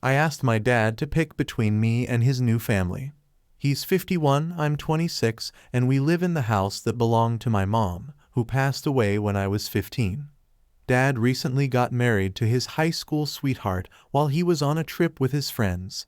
I asked my dad to pick between me and his new family. He's 51, I'm 26, and we live in the house that belonged to my mom, who passed away when I was 15. Dad recently got married to his high school sweetheart while he was on a trip with his friends.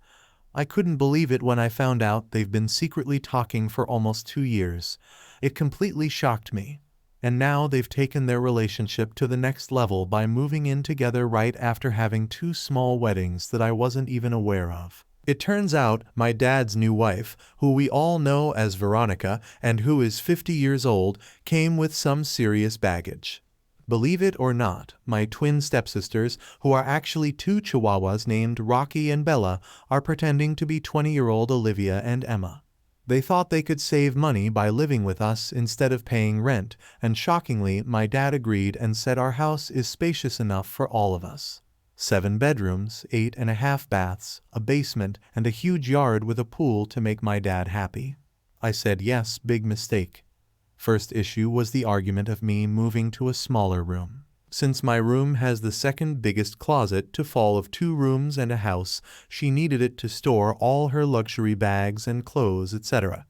I couldn't believe it when I found out they've been secretly talking for almost 2 years. It completely shocked me. And now they've taken their relationship to the next level by moving in together right after having 2 small weddings that I wasn't even aware of. It turns out my dad's new wife, who we all know as Veronica and who is 50 years old, came with some serious baggage. Believe it or not, my twin stepsisters, who are actually 2 chihuahuas named Rocky and Bella, are pretending to be 20-year-old Olivia and Emma. They thought they could save money by living with us instead of paying rent, and shockingly, my dad agreed and said our house is spacious enough for all of us. 7 bedrooms, 8.5 baths, a basement, and a huge yard with a pool to make my dad happy. I said yes, big mistake. First issue was the argument of me moving to a smaller room. Since my room has the second biggest closet to fall of 2 rooms and a house, she needed it to store all her luxury bags and clothes, etc.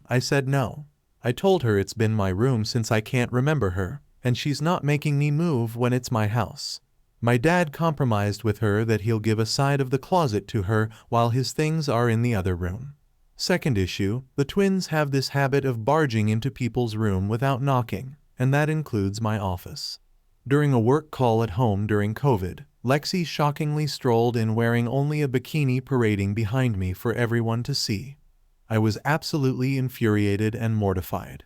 I said no. I told her it's been my room since I can't remember her, and she's not making me move when it's my house. My dad compromised with her that he'll give a side of the closet to her while his things are in the other room. Second issue, the twins have this habit of barging into people's room without knocking, and that includes my office. During a work call at home during COVID, Lexi shockingly strolled in wearing only a bikini parading behind me for everyone to see. I was absolutely infuriated and mortified.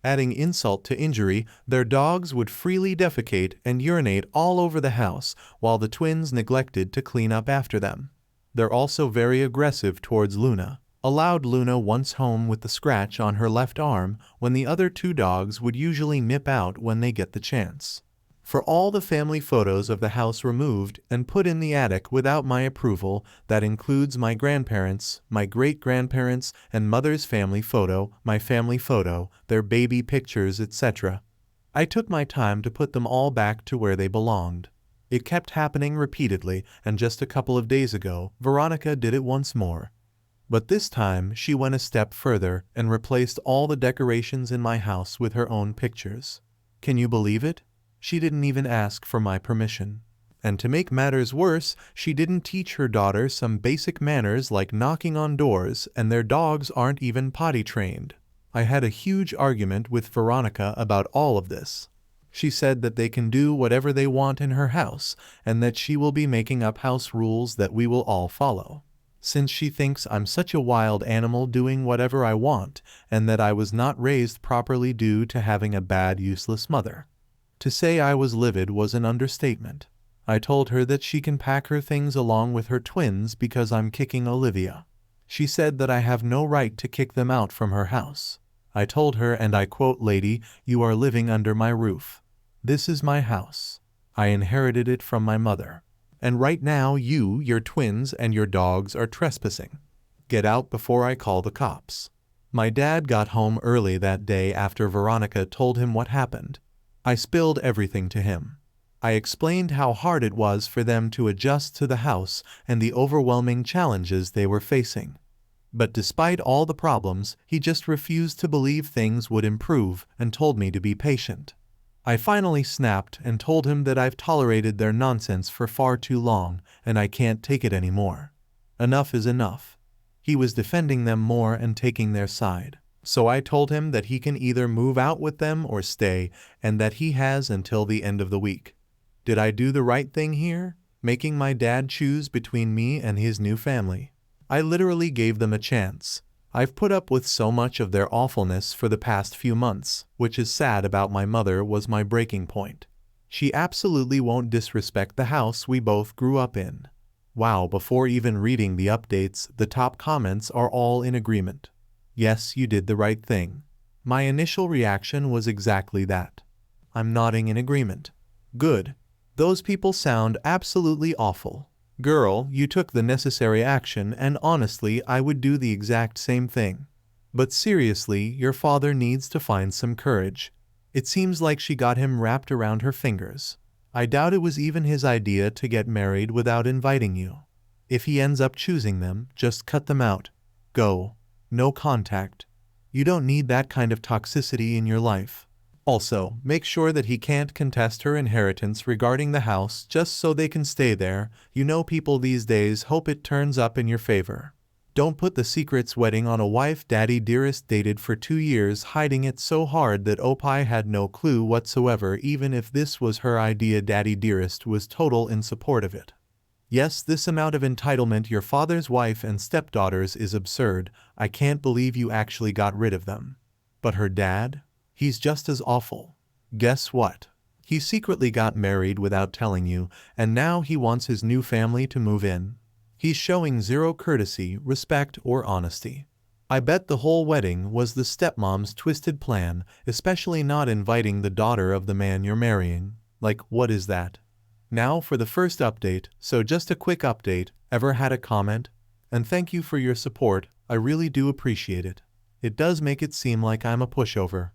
Adding insult to injury, their dogs would freely defecate and urinate all over the house while the twins neglected to clean up after them. They're also very aggressive towards Luna. Allowed Luna once home with the scratch on her left arm when the other 2 dogs would usually nip out when they get the chance. For all the family photos of the house removed and put in the attic without my approval, that includes my grandparents, my great-grandparents, and mother's family photo, my family photo, their baby pictures, etc. I took my time to put them all back to where they belonged. It kept happening repeatedly, and just a couple of days ago, Veronica did it once more. But this time, she went a step further and replaced all the decorations in my house with her own pictures. Can you believe it? She didn't even ask for my permission. And to make matters worse, she didn't teach her daughter some basic manners like knocking on doors, and their dogs aren't even potty trained. I had a huge argument with Veronica about all of this. She said that they can do whatever they want in her house, and that she will be making up house rules that we will all follow. Since she thinks I'm such a wild animal doing whatever I want, and that I was not raised properly due to having a bad, useless mother. To say I was livid was an understatement. I told her that she can pack her things along with her twins because I'm kicking Olivia. She said that I have no right to kick them out from her house. I told her, and I quote, "Lady, you are living under my roof. This is my house. I inherited it from my mother. And right now you, your twins, and your dogs are trespassing. Get out before I call the cops." My dad got home early that day after Veronica told him what happened. I spilled everything to him. I explained how hard it was for them to adjust to the house and the overwhelming challenges they were facing. But despite all the problems, he just refused to believe things would improve and told me to be patient. I finally snapped and told him that I've tolerated their nonsense for far too long and I can't take it anymore. Enough is enough. He was defending them more and taking their side. So I told him that he can either move out with them or stay, and that he has until the end of the week. Did I do the right thing here, making my dad choose between me and his new family? I literally gave them a chance. I've put up with so much of their awfulness for the past few months, which is sad. About my mother was my breaking point. She absolutely won't disrespect the house we both grew up in. Wow, before even reading the updates, the top comments are all in agreement. Yes, you did the right thing. My initial reaction was exactly that. I'm nodding in agreement. Good. Those people sound absolutely awful. Girl, you took the necessary action, and honestly, I would do the exact same thing. But seriously, your father needs to find some courage. It seems like she got him wrapped around her fingers. I doubt it was even his idea to get married without inviting you. If he ends up choosing them, just cut them out. Go. No contact. You don't need that kind of toxicity in your life. Also, make sure that he can't contest her inheritance regarding the house just so they can stay there. You know, people these days hope it turns up in your favor. Don't put the secret's wedding on a wife Daddy Dearest dated for 2 years, hiding it so hard that Opie had no clue whatsoever. Even if this was her idea, Daddy Dearest was total in support of it. Yes, this amount of entitlement your father's wife and stepdaughters is absurd. I can't believe you actually got rid of them. But her dad? He's just as awful. Guess what? He secretly got married without telling you, and now he wants his new family to move in. He's showing zero courtesy, respect, or honesty. I bet the whole wedding was the stepmom's twisted plan, especially not inviting the daughter of the man you're marrying. Like, what is that? Now for the first update. So just a quick update. Ever had a comment? And thank you for your support. I really do appreciate it. It does make it seem like I'm a pushover.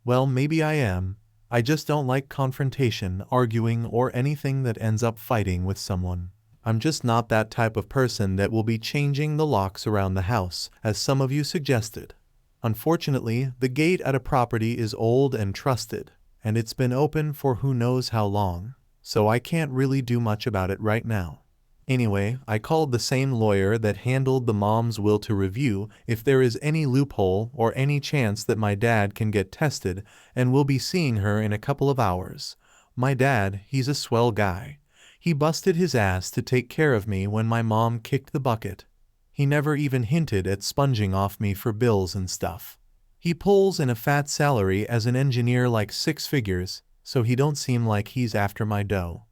Well, maybe I am. I just don't like confrontation, arguing, or anything that ends up fighting with someone. I'm just not that type of person that will be changing the locks around the house, as some of you suggested. Unfortunately, the gate at a property is old and trusted, and it's been open for who knows how long, so I can't really do much about it right now. Anyway, I called the same lawyer that handled the mom's will to review if there is any loophole or any chance that my dad can get tested, and we'll be seeing her in a couple of hours. My dad, he's a swell guy. He busted his ass to take care of me when my mom kicked the bucket. He never even hinted at sponging off me for bills and stuff. He pulls in a fat salary as an engineer, like 6 figures, so he don't seem like he's after my dough.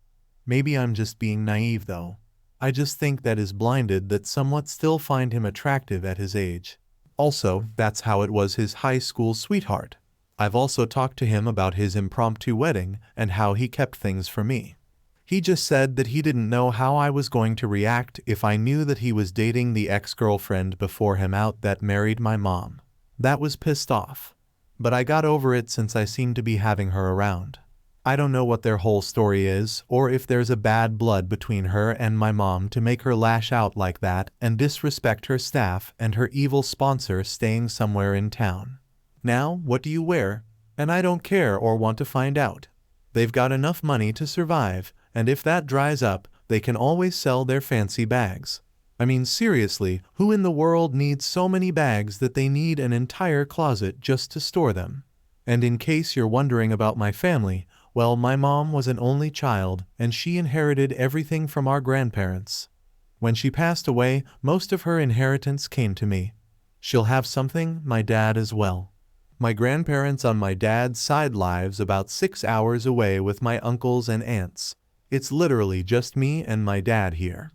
Maybe I'm just being naive though. I just think that is blinded that somewhat still find him attractive at his age. Also, that's how it was his high school sweetheart. I've also talked to him about his impromptu wedding and how he kept things from me. He just said that he didn't know how I was going to react if I knew that he was dating the ex-girlfriend before him out that married my mom. That was pissed off. But I got over it since I seemed to be having her around. I don't know what their whole story is, or if there's a bad blood between her and my mom to make her lash out like that and disrespect her staff and her evil sponsor staying somewhere in town. Now, what do you wear? And I don't care or want to find out. They've got enough money to survive, and if that dries up, they can always sell their fancy bags. I mean, seriously, who in the world needs so many bags that they need an entire closet just to store them? And in case you're wondering about my family, well, my mom was an only child, and she inherited everything from our grandparents. When she passed away, most of her inheritance came to me. She'll have something, my dad as well. My grandparents on my dad's side lives about 6 hours away with my uncles and aunts. It's literally just me and my dad here.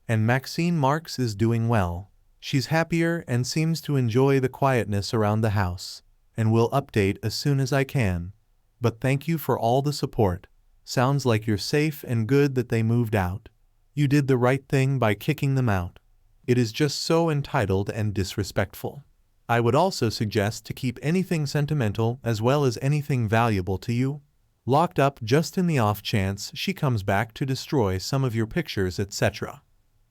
And Maxine Marks is doing well. She's happier and seems to enjoy the quietness around the house. And will update as soon as I can. But thank you for all the support. Sounds like you're safe and good that they moved out. You did the right thing by kicking them out. It is just so entitled and disrespectful. I would also suggest to keep anything sentimental as well as anything valuable to you locked up just in the off chance she comes back to destroy some of your pictures, etc.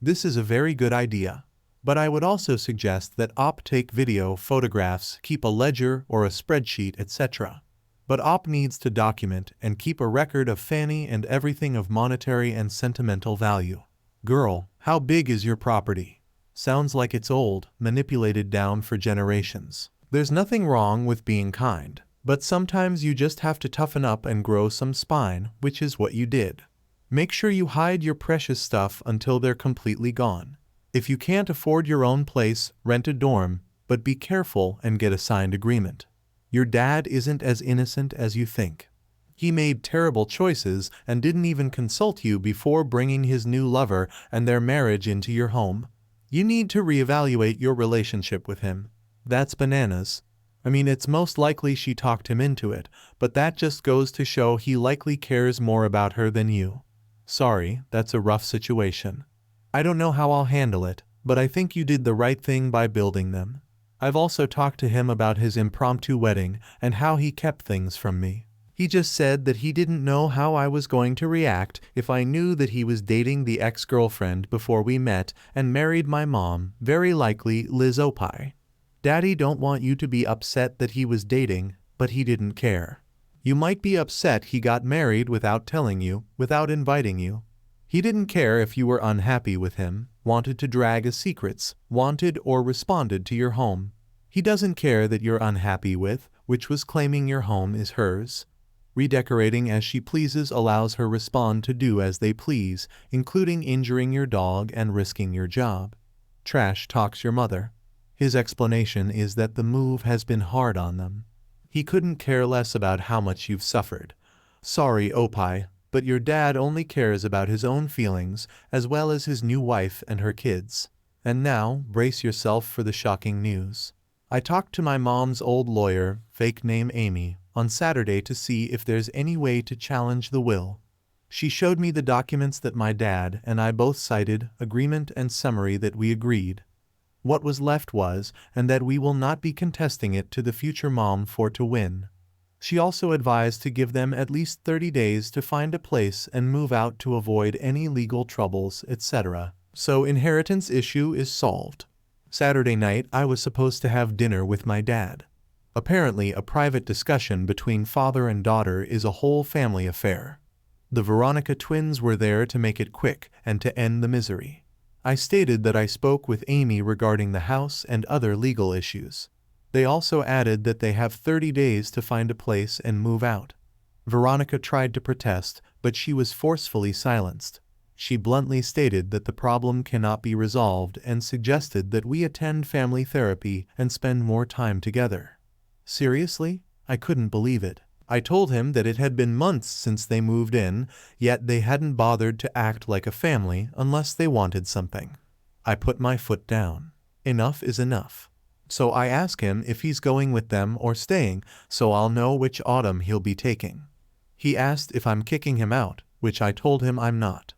This is a very good idea. But I would also suggest that take video, photographs, keep a ledger or a spreadsheet, etc. But needs to document and keep a record of Fanny and everything of monetary and sentimental value. Girl, how big is your property? Sounds like it's old, manipulated down for generations. There's nothing wrong with being kind, but sometimes you just have to toughen up and grow some spine, which is what you did. Make sure you hide your precious stuff until they're completely gone. If you can't afford your own place, rent a dorm, but be careful and get a signed agreement. Your dad isn't as innocent as you think. He made terrible choices and didn't even consult you before bringing his new lover and their marriage into your home. You need to reevaluate your relationship with him. That's bananas. I mean, it's most likely she talked him into it, but that just goes to show he likely cares more about her than you. Sorry, that's a rough situation. I don't know how I'll handle it, but I think you did the right thing by building them. I've also talked to him about his impromptu wedding and how he kept things from me. He just said that he didn't know how I was going to react if I knew that he was dating the ex-girlfriend before we met and married my mom, very likely Liz Opie. Daddy don't want you to be upset that he was dating, but he didn't care. You might be upset he got married without telling you, without inviting you. He didn't care if you were unhappy with him, wanted to drag his secrets, wanted or responded to your home. He doesn't care that you're unhappy with, which was claiming your home is hers. Redecorating as she pleases allows her respond to do as they please, including injuring your dog and risking your job. Trash talks your mother. His explanation is that the move has been hard on them. He couldn't care less about how much you've suffered. Sorry, Opie, but your dad only cares about his own feelings as well as his new wife and her kids. And now, brace yourself for the shocking news. I talked to my mom's old lawyer, fake name Amy, on Saturday to see if there's any way to challenge the will. She showed me the documents that my dad and I both cited, agreement and summary that we agreed. What was left was, and that we will not be contesting it to the future mom for to win. She also advised to give them at least 30 days to find a place and move out to avoid any legal troubles, etc. So inheritance issue is solved. Saturday night I was supposed to have dinner with my dad. Apparently a private discussion between father and daughter is a whole family affair. The Veronica twins were there to make it quick and to end the misery. I stated that I spoke with Amy regarding the house and other legal issues. They also added that they have 30 days to find a place and move out. Veronica tried to protest, but she was forcefully silenced. She bluntly stated that the problem cannot be resolved and suggested that we attend family therapy and spend more time together. Seriously? I couldn't believe it. I told him that it had been months since they moved in, yet they hadn't bothered to act like a family unless they wanted something. I put my foot down. Enough is enough. So I ask him if he's going with them or staying, so I'll know which autumn he'll be taking. He asked if I'm kicking him out, which I told him I'm not.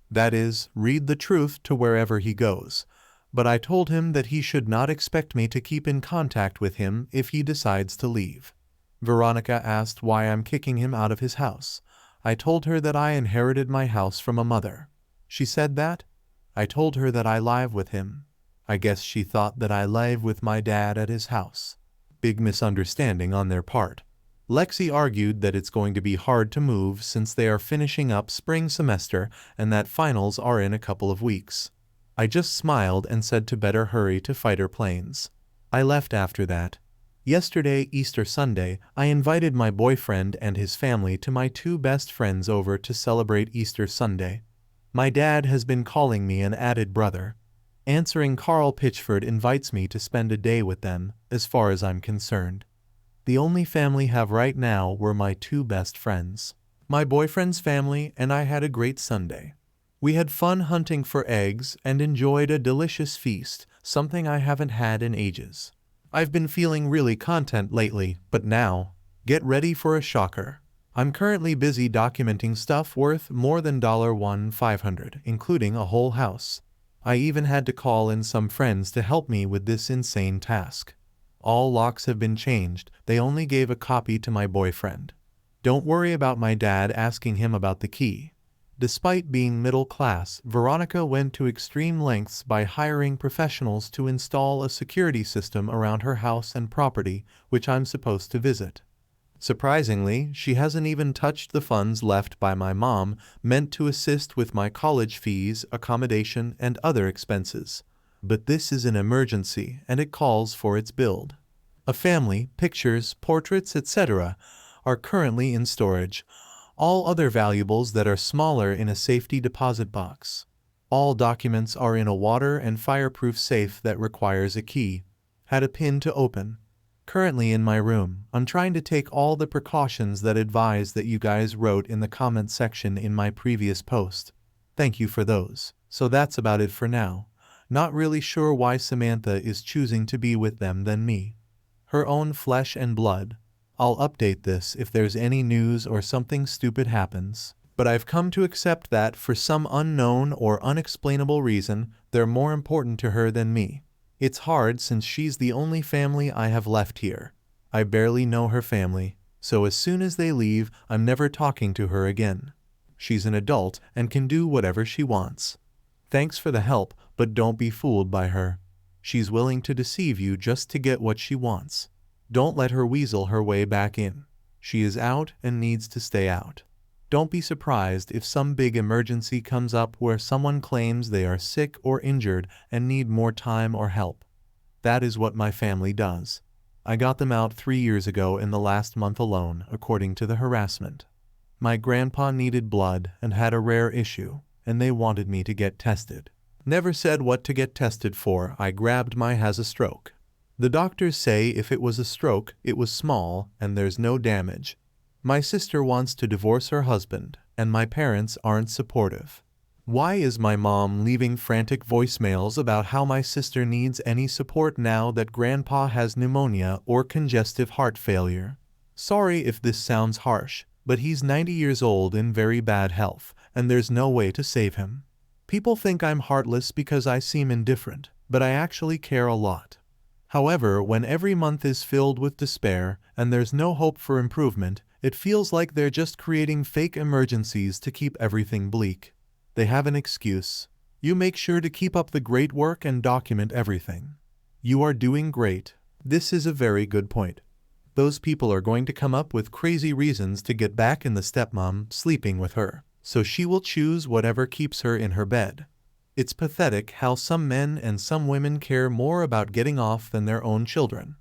That is, read the truth to wherever he goes. But I told him that he should not expect me to keep in contact with him if he decides to leave. Veronica asked why I'm kicking him out of his house. I told her that I inherited my house from a mother. She said that? I told her that I live with him. I guess she thought that I live with my dad at his house. Big misunderstanding on their part. Lexi argued that it's going to be hard to move since they are finishing up spring semester and that finals are in a couple of weeks. I just smiled and said to better hurry to fighter planes. I left after that. Yesterday, Easter Sunday, I invited my boyfriend and his family to my two best friends over to celebrate Easter Sunday. My dad has been calling me an added brother. Answering Carl Pitchford invites me to spend a day with them, as far as I'm concerned. The only family have right now were my two best friends. My boyfriend's family and I had a great Sunday. We had fun hunting for eggs and enjoyed a delicious feast, something I haven't had in ages. I've been feeling really content lately, but now, get ready for a shocker. I'm currently busy documenting stuff worth more than $1,500, including a whole house. I even had to call in some friends to help me with this insane task. All locks have been changed, they only gave a copy to my boyfriend. Don't worry about my dad asking him about the key. Despite being middle class, Veronica went to extreme lengths by hiring professionals to install a security system around her house and property, which I'm supposed to visit. Surprisingly, she hasn't even touched the funds left by my mom, meant to assist with my college fees, accommodation, and other expenses. But this is an emergency, and it calls for its build. A family, pictures, portraits, etc. are currently in storage. All other valuables that are smaller in a safety deposit box. All documents are in a water and fireproof safe that requires a key. Had a pin to open. Currently in my room, I'm trying to take all the precautions that advise that you guys wrote in the comment section in my previous post. Thank you for those. So that's about it for now. Not really sure why Samantha is choosing to be with them than me. Her own flesh and blood. I'll update this if there's any news or something stupid happens. But I've come to accept that for some unknown or unexplainable reason, they're more important to her than me. It's hard since she's the only family I have left here. I barely know her family. So as soon as they leave, I'm never talking to her again. She's an adult and can do whatever she wants. Thanks for the help, but don't be fooled by her. She's willing to deceive you just to get what she wants. Don't let her weasel her way back in. She is out and needs to stay out. Don't be surprised if some big emergency comes up where someone claims they are sick or injured and need more time or help. That is what my family does. I got them out 3 years ago in the last month alone, according to the harassment. My grandpa needed blood and had a rare issue, and they wanted me to get tested. Never said what to get tested for. I grabbed my has a stroke. The doctors say if it was a stroke, it was small and there's no damage. My sister wants to divorce her husband, and my parents aren't supportive. Why is my mom leaving frantic voicemails about how my sister needs any support now that grandpa has pneumonia or congestive heart failure? Sorry if this sounds harsh, but he's 90 years old in very bad health, and there's no way to save him. People think I'm heartless because I seem indifferent, but I actually care a lot. However, when every month is filled with despair and there's no hope for improvement, it feels like they're just creating fake emergencies to keep everything bleak. They have an excuse. You make sure to keep up the great work and document everything. You are doing great. This is a very good point. Those people are going to come up with crazy reasons to get back in the stepmom sleeping with her, so she will choose whatever keeps her in her bed. It's pathetic how some men and some women care more about getting off than their own children.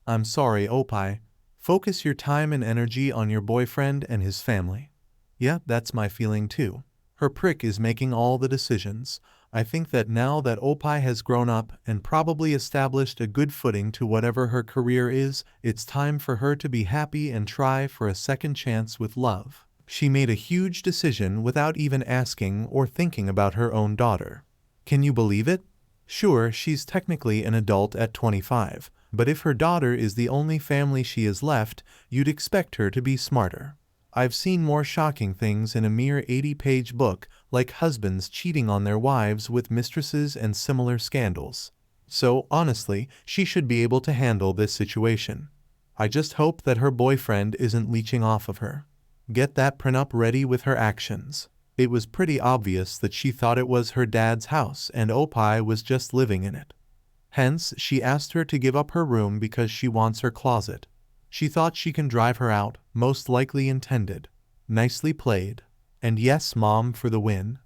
I'm sorry, Opie. Focus your time and energy on your boyfriend and his family. Yeah, that's my feeling too. Her prick is making all the decisions. I think that now that Opie has grown up and probably established a good footing to whatever her career is, it's time for her to be happy and try for a second chance with love. She made a huge decision without even asking or thinking about her own daughter. Can you believe it? Sure, she's technically an adult at 25, but if her daughter is the only family she has left, you'd expect her to be smarter. I've seen more shocking things in a mere 80-page book, like husbands cheating on their wives with mistresses and similar scandals. So, honestly, she should be able to handle this situation. I just hope that her boyfriend isn't leeching off of her. Get that prenup ready with her actions. It was pretty obvious that she thought it was her dad's house and Opie was just living in it. Hence, she asked her to give up her room because she wants her closet. She thought she can drive her out, most likely intended. Nicely played. And yes, Mom for the win.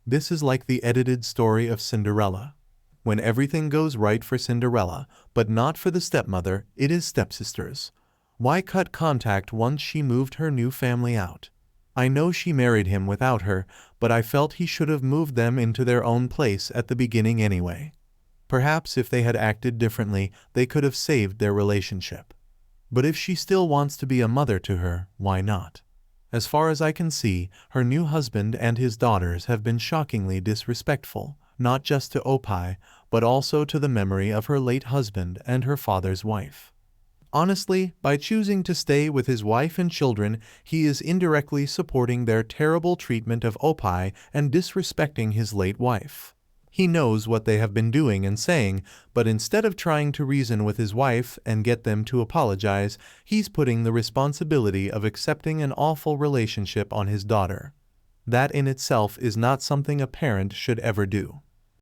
This is like the edited story of Cinderella. When everything goes right for Cinderella, but not for the stepmother, it is stepsisters. Why cut contact once she moved her new family out? I know she married him without her, but I felt he should have moved them into their own place at the beginning anyway. Perhaps if they had acted differently, they could have saved their relationship. But if she still wants to be a mother to her, why not? As far as I can see, her new husband and his daughters have been shockingly disrespectful, not just to Opie, but also to the memory of her late husband and her father's wife. Honestly, by choosing to stay with his wife and children, he is indirectly supporting their terrible treatment of Opie and disrespecting his late wife. He knows what they have been doing and saying, but instead of trying to reason with his wife and get them to apologize, he's putting the responsibility of accepting an awful relationship on his daughter. That in itself is not something a parent should ever do.